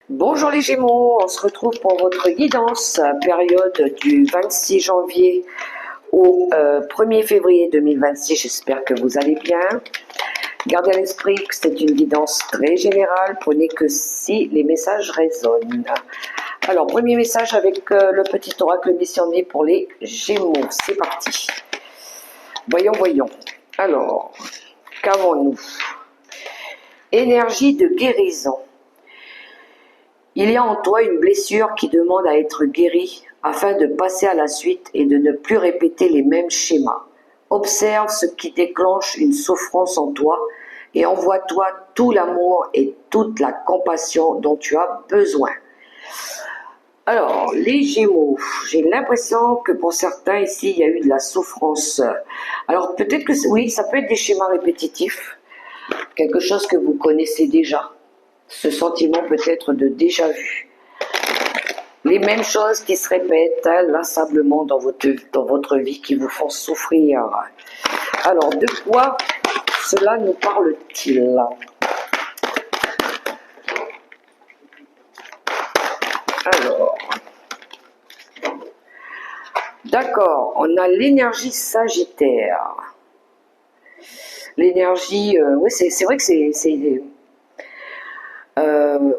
Bonjour les Gémeaux, on se retrouve pour votre guidance, période du 26 janvier au 1er février 2026. J'espère que vous allez bien. Gardez à l'esprit que c'est une guidance très générale, prenez que si les messages résonnent. Alors, premier message avec le petit oracle missionné pour les Gémeaux. C'est parti. Voyons. Alors, qu'avons-nous? Énergie de guérison. Il y a en toi une blessure qui demande à être guérie afin de passer à la suite et de ne plus répéter les mêmes schémas. Observe ce qui déclenche une souffrance en toi et envoie-toi tout l'amour et toute la compassion dont tu as besoin. Alors, les Gémeaux, j'ai l'impression que pour certains ici, il y a eu de la souffrance. Alors peut-être que oui, ça peut être des schémas répétitifs, quelque chose que vous connaissez déjà. Ce sentiment peut-être de déjà-vu. Les mêmes choses qui se répètent inlassablement dans votre vie, qui vous font souffrir. Alors, de quoi cela nous parle-t-il? Alors, d'accord, on a l'énergie Sagittaire. L'énergie, oui, c'est vrai que c'est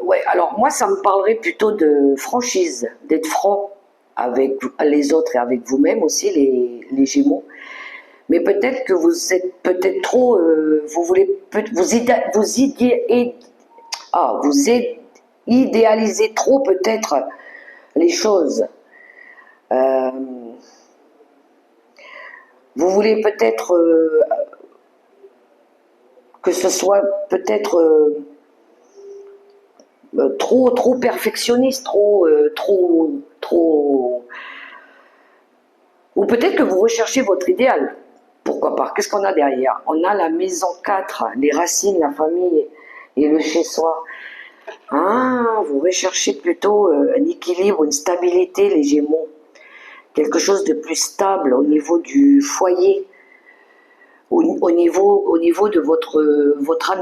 ouais, alors moi, ça me parlerait plutôt de franchise, d'être franc avec les autres et avec vous-même aussi, les Gémeaux. Mais peut-être que vous êtes peut-être trop, vous voulez, vous idéalisez trop peut-être les choses. Euh, vous voulez peut-être que ce soit peut-être trop perfectionniste, trop. Ou peut-être que vous recherchez votre idéal. Pourquoi pas? Qu'est-ce qu'on a derrière? On a la maison 4, les racines, la famille et le chez-soi. Ah, vous recherchez plutôt un équilibre, une stabilité, les Gémeaux. Quelque chose de plus stable au niveau du foyer, au niveau de votre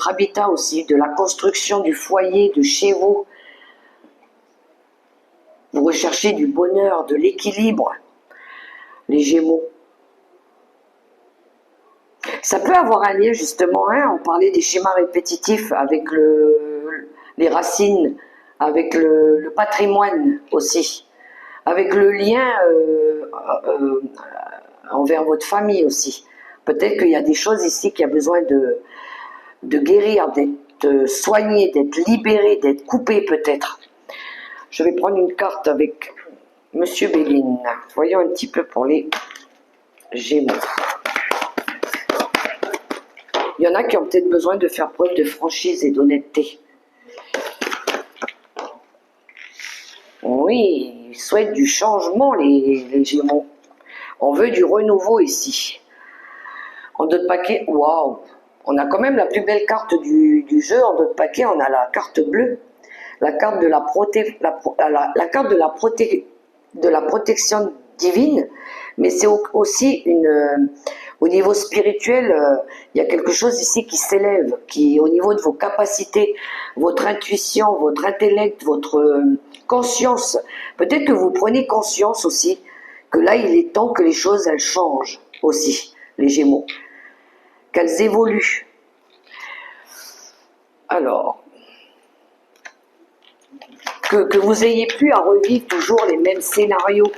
habitat aussi, de la construction du foyer, de chez vous. Vous recherchez du bonheur, de l'équilibre, les Gémeaux. Ça peut avoir un lien justement, hein, on parlait des schémas répétitifs avec les racines, avec le patrimoine aussi, avec le lien euh, envers votre famille aussi. Peut-être qu'il y a des choses ici qui a besoin de guérir, d'être soigné, d'être libéré, d'être coupé peut-être. Je vais prendre une carte avec Monsieur Béline. Voyons un petit peu pour les Gémeaux. Il y en a qui ont peut-être besoin de faire preuve de franchise et d'honnêteté. Oui, ils souhaitent du changement, les Gémeaux. On veut du renouveau ici. En dos de paquet, waouh! On a quand même la plus belle carte du jeu. En dos de paquet, on a la carte bleue. La carte de la carte de la protection divine, mais c'est aussi au niveau spirituel, il y a quelque chose ici qui s'élève, qui au niveau de vos capacités, votre intuition, votre intellect, votre conscience. Peut-être que vous prenez conscience aussi que là, il est temps que les choses, elles changent aussi, les Gémeaux, qu'elles évoluent. Alors, que vous ayez plus à revivre toujours les mêmes scénarios,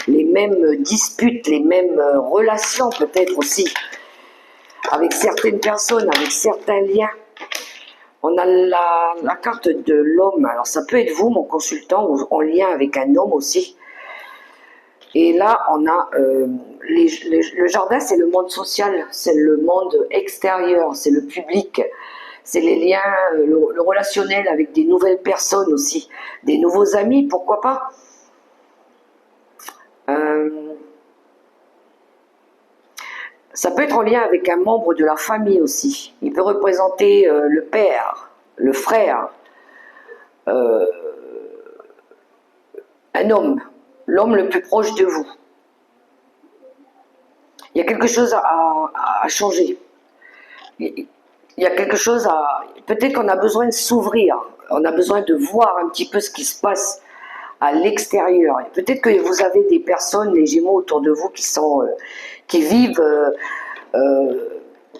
les mêmes disputes, les mêmes relations peut-être aussi, avec certaines personnes, avec certains liens. On a la carte de l'homme, alors ça peut être vous, mon consultant, ou en lien avec un homme aussi. Et là, on a le jardin, c'est le monde social, c'est le monde extérieur, c'est le public. C'est les liens, le relationnel avec des nouvelles personnes aussi, des nouveaux amis, pourquoi pas. Ça peut être en lien avec un membre de la famille aussi. Il peut représenter le père, le frère, un homme, l'homme le plus proche de vous. Il y a quelque chose à changer. Il y a quelque chose à... Peut-être qu'on a besoin de s'ouvrir on a besoin de voir un petit peu ce qui se passe à l'extérieur. Peut-être que vous avez des personnes, les Gémeaux autour de vous, qui vivent,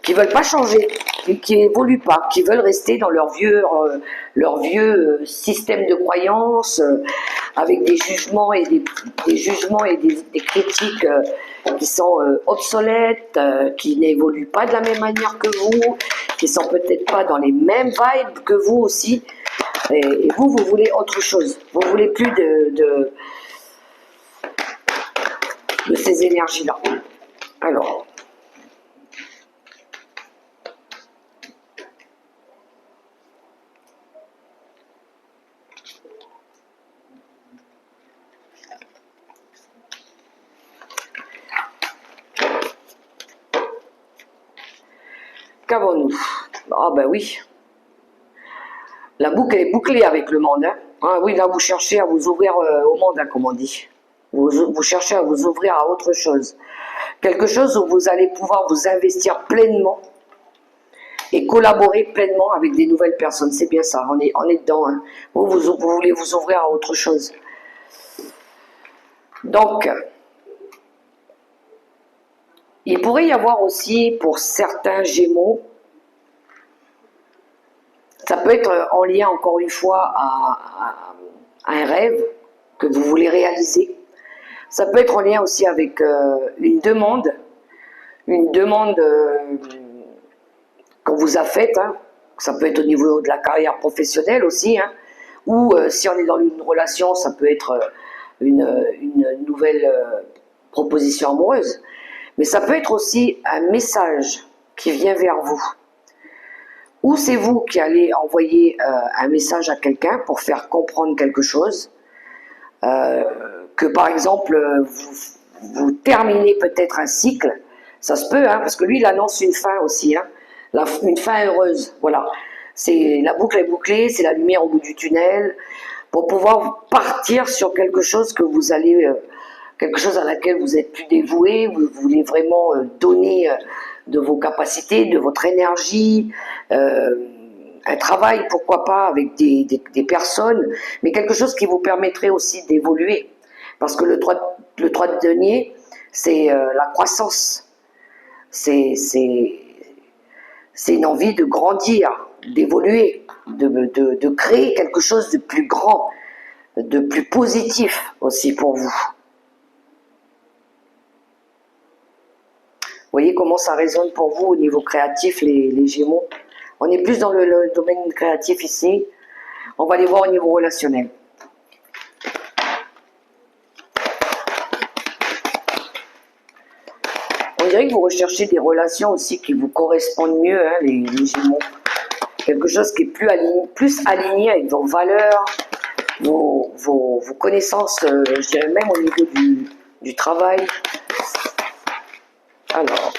qui veulent pas changer, qui évoluent pas, qui veulent rester dans leur vieux système de croyances, avec des jugements et des jugements et des critiques qui sont obsolètes, qui n'évoluent pas de la même manière que vous, qui sont peut-être pas dans les mêmes vibes que vous aussi. Et vous, vous voulez autre chose. Vous voulez plus de ces énergies-là. Alors. Qu'avons-nous? Ah ben oui. La boucle est bouclée avec le monde. Hein. Ah oui, là vous cherchez à vous ouvrir au monde, hein, comme on dit. Vous cherchez à vous ouvrir à autre chose. Quelque chose où vous allez pouvoir vous investir pleinement et collaborer pleinement avec des nouvelles personnes. C'est bien ça, on est dedans. Hein. Vous voulez vous ouvrir à autre chose. Donc, il pourrait y avoir aussi, pour certains Gémeaux, ça peut être en lien, encore une fois, à un rêve que vous voulez réaliser. Ça peut être en lien aussi avec une demande qu'on vous a faite. Hein. Ça peut être au niveau de la carrière professionnelle aussi. Hein. Ou si on est dans une relation, ça peut être une nouvelle proposition amoureuse. Mais ça peut être aussi un message qui vient vers vous. Ou c'est vous qui allez envoyer un message à quelqu'un pour faire comprendre quelque chose. Que par exemple, vous terminez peut-être un cycle. Ça se peut, hein, parce que lui, il annonce une fin aussi. Hein, une fin heureuse. Voilà. La boucle est bouclée, c'est la lumière au bout du tunnel. Pour pouvoir partir sur quelque chose que vous allez... quelque chose à laquelle vous êtes plus dévoué, vous voulez vraiment donner de vos capacités, de votre énergie, un travail, pourquoi pas, avec des personnes, mais quelque chose qui vous permettrait aussi d'évoluer. Parce que le 3 de denier, c'est la croissance. C'est une envie de grandir, d'évoluer, de créer quelque chose de plus grand, de plus positif aussi pour vous. Vous voyez comment ça résonne pour vous au niveau créatif, les Gémeaux. On est plus dans le domaine créatif ici. On va les voir au niveau relationnel. On dirait que vous recherchez des relations aussi qui vous correspondent mieux, hein, les Gémeaux. Quelque chose qui est plus aligné avec vos valeurs, vos connaissances, je dirais même au niveau du travail. Alors,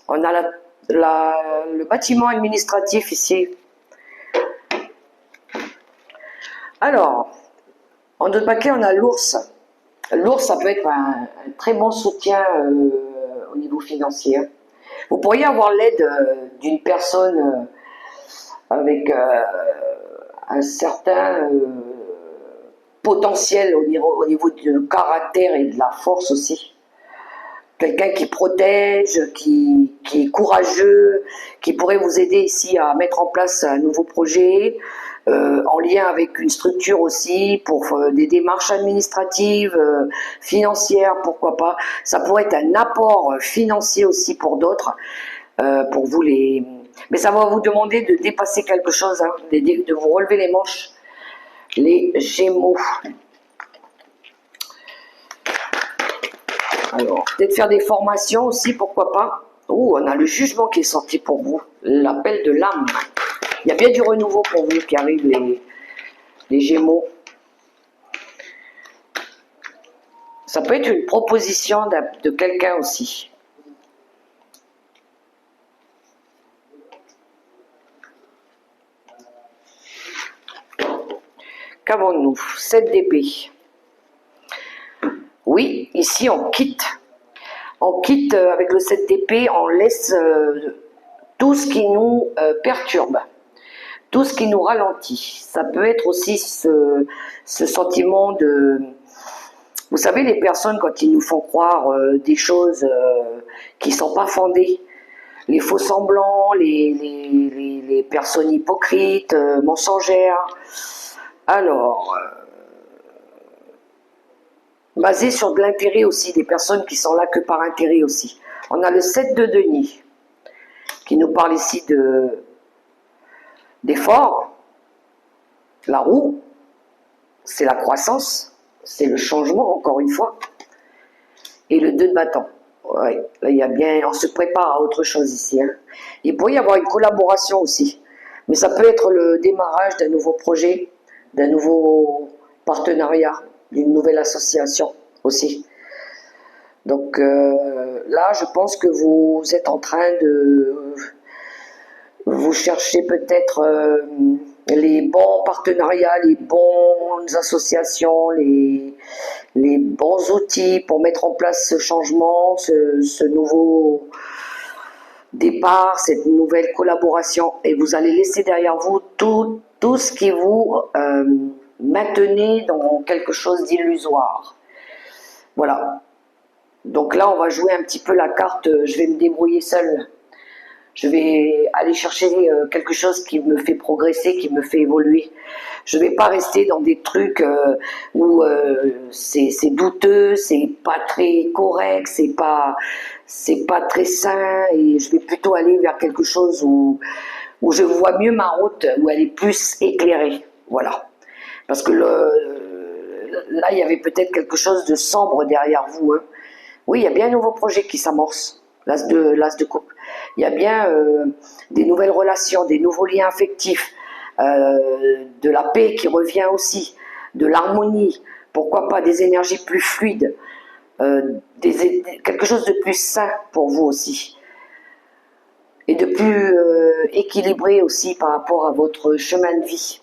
on a le bâtiment administratif ici. Alors, en d'autres paquets, on a l'ours. L'ours, ça peut être un très bon soutien au niveau financier. Vous pourriez avoir l'aide d'une personne avec un certain potentiel au niveau du caractère et de la force aussi. Quelqu'un qui protège, qui est courageux, qui pourrait vous aider ici à mettre en place un nouveau projet, en lien avec une structure aussi, pour des démarches administratives, financières, pourquoi pas. Ça pourrait être un apport financier aussi pour d'autres, pour vous les... Mais ça va vous demander de dépasser quelque chose, hein, de vous relever les manches, les Gémeaux. Alors, peut-être faire des formations aussi, pourquoi pas. Oh, on a le jugement qui est sorti pour vous, l'appel de l'âme. Il y a bien du renouveau pour vous qui arrive, les Gémeaux. Ça peut être une proposition de quelqu'un aussi. Qu'avons-nous? 7 d'épée. Oui, ici on quitte. On quitte avec le 7 d'épée, on laisse tout ce qui nous perturbe, tout ce qui nous ralentit. Ça peut être aussi ce sentiment de... Vous savez, les personnes, quand ils nous font croire des choses qui ne sont pas fondées, les faux semblants, les personnes hypocrites, mensongères. Alors, basé sur de l'intérêt aussi, des personnes qui sont là que par intérêt aussi. On a le 7 de denier, qui nous parle ici d'effort. La roue, c'est la croissance, c'est le changement, encore une fois. Et le 2 de bâton. Ouais, là, il y a bien, on se prépare à autre chose ici. Hein. Il pourrait y avoir une collaboration aussi. Mais ça peut être le démarrage d'un nouveau projet, d'un nouveau partenariat, d'une nouvelle association aussi. Donc là, je pense que vous êtes en train de... Vous cherchez peut-être les bons partenariats, les bonnes associations, les bons outils pour mettre en place ce changement, ce nouveau départ, cette nouvelle collaboration. Et vous allez laisser derrière vous tout ce qui vous maintenait dans quelque chose d'illusoire. Voilà. Donc là, on va jouer un petit peu la carte, je vais me débrouiller seule. Je vais aller chercher quelque chose qui me fait progresser, qui me fait évoluer. Je ne vais pas rester dans des trucs où c'est douteux, c'est pas très correct, c'est pas très sain, et je vais plutôt aller vers quelque chose où je vois mieux ma route, où elle est plus éclairée. Voilà. Parce que là, il y avait peut-être quelque chose de sombre derrière vous. Hein. Oui, il y a bien un nouveau projet qui s'amorce, l'as de coupe. Il y a bien des nouvelles relations, des nouveaux liens affectifs, de la paix qui revient aussi, de l'harmonie, pourquoi pas des énergies plus fluides, quelque chose de plus sain pour vous aussi, et de plus équilibré aussi par rapport à votre chemin de vie.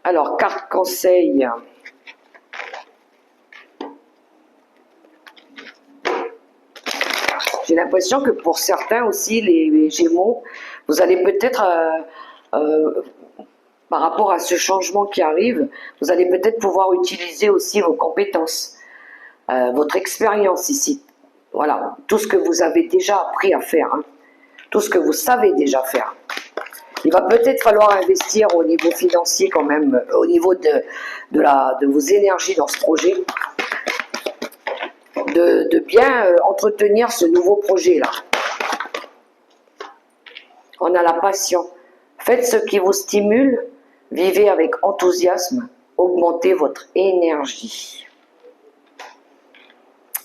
Alors, carte conseil. J'ai l'impression que pour certains aussi, les Gémeaux, vous allez peut-être, par rapport à ce changement qui arrive, vous allez peut-être pouvoir utiliser aussi vos compétences, votre expérience ici. Voilà, tout ce que vous avez déjà appris à faire, hein, tout ce que vous savez déjà faire. Il va peut-être falloir investir au niveau financier quand même, au niveau de vos énergies dans ce projet, de bien entretenir ce nouveau projet-là. On a la passion. Faites ce qui vous stimule, vivez avec enthousiasme, augmentez votre énergie.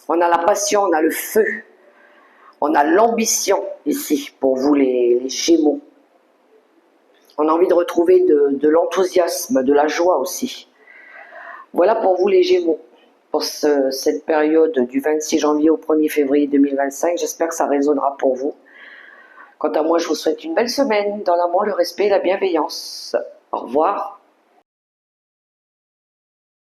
On a la passion, on a le feu, on a l'ambition ici pour vous les Gémeaux. On a envie de retrouver de l'enthousiasme, de la joie aussi. Voilà pour vous les Gémeaux, pour cette période du 26 janvier au 1er février 2025. J'espère que ça résonnera pour vous. Quant à moi, je vous souhaite une belle semaine dans l'amour, le respect et la bienveillance. Au revoir.